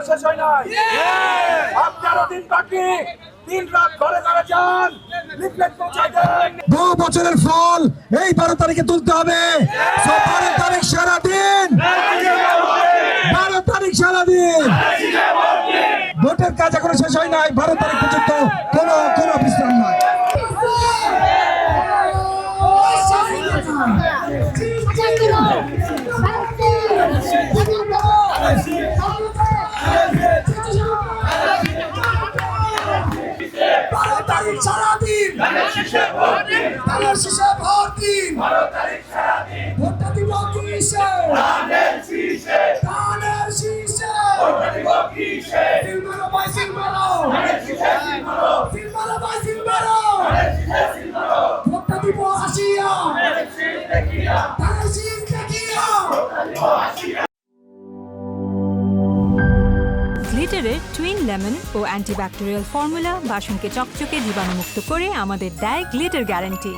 এখনো শেষ হয় নাই। আর 13 দিন বাকি, দিন রাত ঘরে ঘরে যান, লিফলেট পৌঁছায় দেন। 2 বছরের ফল এই 12 তারিখে তুলতে হবে। 12 তারিখ সারাদিন, 12 তারিখ সারাদিন। ভোটের কাজ এখনো শেষ হয় নাই। 12 তারিখ পর্যন্ত কোনো বিশ্রাম নাই। সারাদিন ধানের শীষে ভোট দিন। ভোটটা দিব কিসে? ধানের শীষে। সিল মারো ভাই, সিল মারো। সিল মারো ভাই, সিল মারো। ভোটটা দিব আসিয়া, ধানের শীষ দেখিয়া। গ্লিটারের টুইন লেমন ও অ্যান্টিব্যাকটেরিয়াল ফর্মুলা বাসনকে চকচকে জীবাণুমুক্ত করে আমাদের দেয় গ্লিটার গ্যারান্টি।